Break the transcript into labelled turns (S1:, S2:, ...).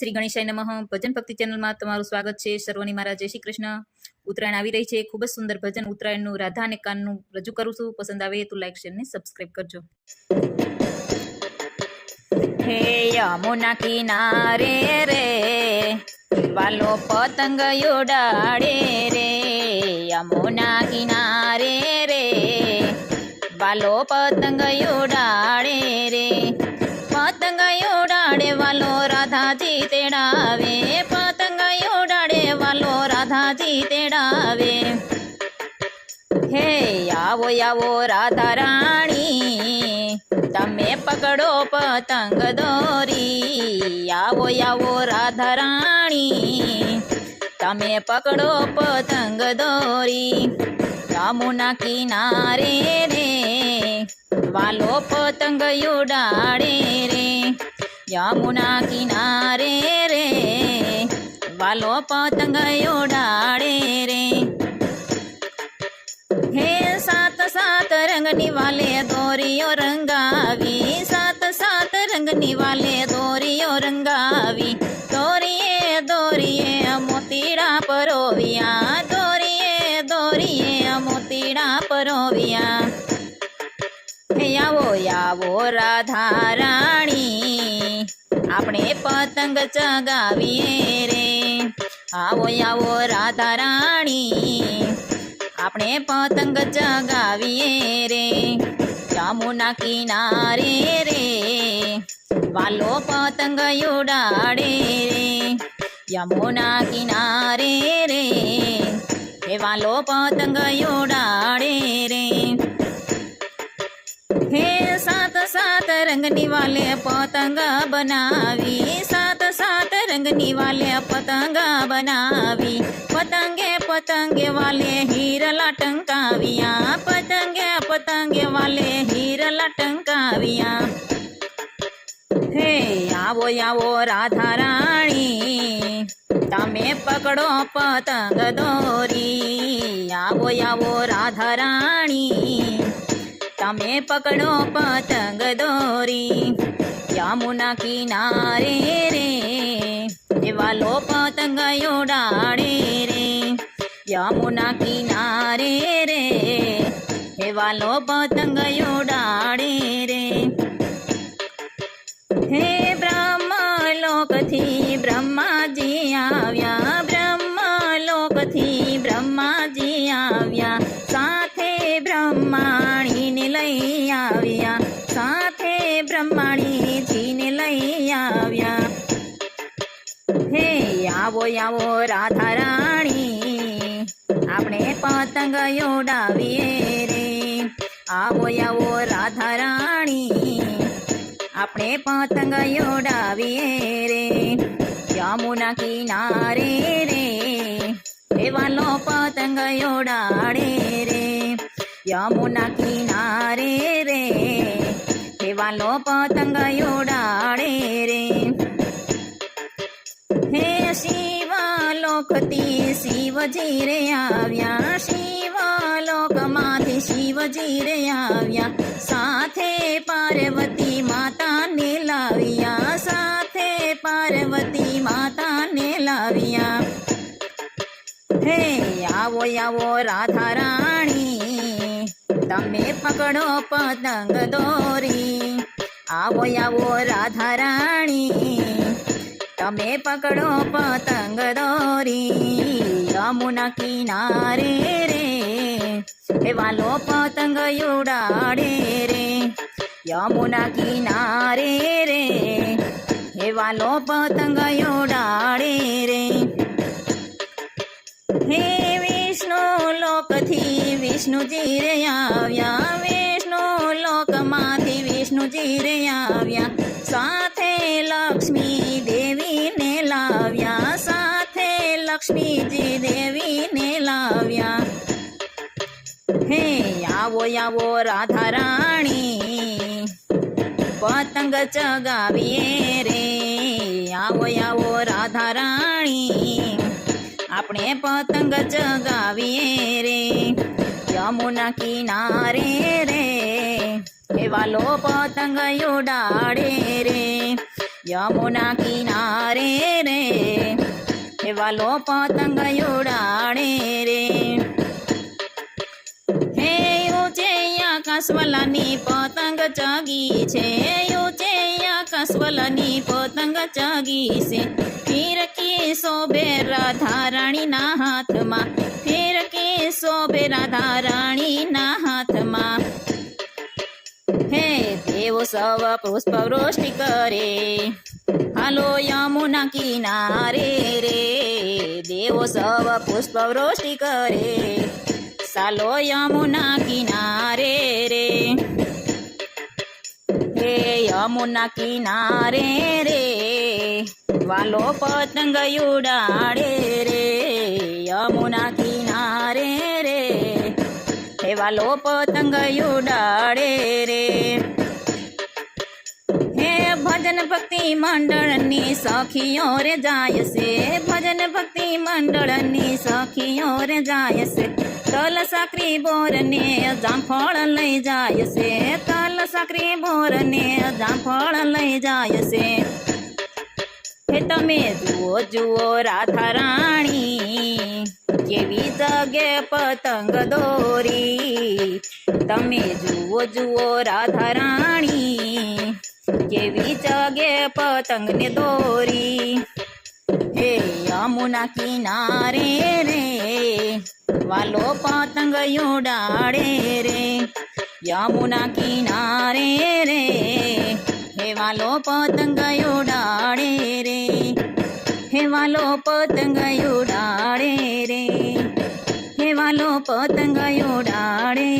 S1: શ્રી ગણેશાય નમઃ ભજન ભક્તિ ચેનલમાં તમારું સ્વાગત છે। સર્વની મારા જય શ્રી કૃષ્ણ। ઉત્તરાયણ આવી રહી છે, ખૂબ જ સુંદર ભજન ઉત્તરાયણનું રાધા અને કાનનું રજૂ કરું છું। પસંદ આવે તો લાઈક શેર ને સબસ્ક્રાઇબ કરજો। હે યમુના કિનારે રે વાલો પતંગ ઉડાડે રે, યમુના કિનારે રે વાલો પતંગ ઉડાડે રે, પતંગ ઉડાડે વાલો રાધાજી તેડાવે, પતંગ ઉડાડે વાલો રાધાજી તેડાવે। હે આવો આવો રાધા રાણી તમે પકડો પતંગ દોરી, આવો આવો રાધા રાણી તમે પકડો પતંગ દોરી। યમુના કિનારે રે વાલો પતંગ ઉડાડે રે, યમુના કિનારે રે વાલો પતંગ ઉડાડે રે। હે સાત સાત રંગની વાલે દોરીઓ રંગાવી, સાત સાત રંગની વાલે દોરીઓ રંગાવી, દોરીએ દોરીએ મોતીડા પરોવ્યા, દોરીએ દોરીએ મોતીડા પરોવ્યા। હે આવો આવો રાધા રાણી આપણે પતંગ ચગાવીએ રે, આવો આવો રાધા રાણી આપણે પતંગ ચગાવીએ રે। યમુના કિનારે રે વાલો પતંગ ઉડાડે રે, યમુના કિનારે રે હે વાલો પતંગ ઉડાડે રે। હે સાત સાત રંગની વાલે પતંગ બનાવી, સાત સાત રંગની વાલે પતંગ બનાવી, પતંગે પતંગે વાલે હીરલા ટંકાવ્યા, પતંગે પતંગે વાલે હીરલા ટંકાવ્યા। હે આવો આવો રાધા રાણી તમે પકડો પતંગ દોરી, આવો આવો રાધા રાણી તમે પકડો પતંગ દોરી। યમુના કિનારે રે વાલો પતંગ ઉડાડે રે, યમુના કિનારે રે વાલો પતંગ ઉડાડે રે। હે બ્રહ્મલોકથી બ્રહ્માજી આવ્યા, બ્રહ્મલોકથી બ્રહ્માજી આવ્યા, સાથે બ્રહ્માણીને લઈ આવ્યા, સાથે બ્રહ્માણીજીને લઈ આવ્યા। હે આવો આવો રાધા રાણી આપણે પતંગ ઉડાવીએ રે, આવો આવો રાધા રાણી આપણે પતંગ ઉડાવીએ રે। યમુના કિનારે રે વાલો પતંગ ઉડાડે રે, યમુના કિનારે રે વાલો પતંગ ઉડાડે રે। હે શિવલોકથી શિવજી રે આવ્યા, શિવલોકમાંથી શિવજી રે આવ્યા, સાથે પાર્વતી માતાને લાવ્યા, સાથે પાર્વતી માતાને લાવ્યા। હે આવો આવો રાધા રાણી તમે પકડો પતંગ દોરી, આવો આવો રાધા રાણી તમે પકડો પતંગ દોરી। યમુના કિનારે રે વાલો પતંગ ઉડાડે રે, યમુના કિનારે રે વાલો પતંગ ઉડાડે રે। હે વિષ્ણુ લોકથી વિષ્ણુજી રે આવ્યા, વિષ્ણુ લોકમાંથી વિષ્ણુજી રે આવ્યા, સાથે લક્ષ્મી દેવીને લાવ્યા, સાથે લક્ષ્મીજી દેવીને લાવ્યા। હે આવો આવો રાધા રાણી પતંગ ચગાવીએ રે, આવો આવો રાધા રાણી આપણે પતંગ ચગાવીએ રે। યમુના કિનારે રે વાલો પતંગ ઉડાડે રે, યમુના કિનારે રે હે વાલો પતંગ ઉડાડે રે હે ઊંચે આકાશવાલાની પતંગ ચગી છે ઊંચે આકાશવાલાની પતંગ ચગી છે ફિરકી શોભે રાધા રાણીના હાથમાં ફિરકી શોભે રાધા રાણીના હાથમાં હે દેવો સવ પુષ્પવૃષ્ટિ કરે હાલો યમુના કિનારે રે દેવો સવ પુષ્પવૃષ્ટિ કરે ચાલો યમુના કિનારે રે હે યમુના કિનારે રે વાલો પતંગ ઉડાડે રે યમુના કિનારે રે હે વાલો પતંગ ઉડાડે રે હે ભજન ભક્તિ મંડળની સખીઓ રે જાય છે ભજન ભક્તિ મંડળની સખીઓ રે જાય છે તલ સાકરી બોરને જામફળ લઈ જાય છે તલ સાકરી બોરને જામફળ લઈ જાય છે હે તમે જુઓ જુઓ રાધા રાણી કેવી જગે પતંગ દોરી તમે જુઓ જુઓ રાધા રાણી કેવી જગે પતંગને દોરી હે યમુના કિનારે રે વાલો પતંગ ઉડાડે રે યમુના કિનારે રે હે વાલો પતંગ ઉડાડે રે હે વાલો પતંગ ઉડાડે રે હે વાલો પતંગ ઉડાડે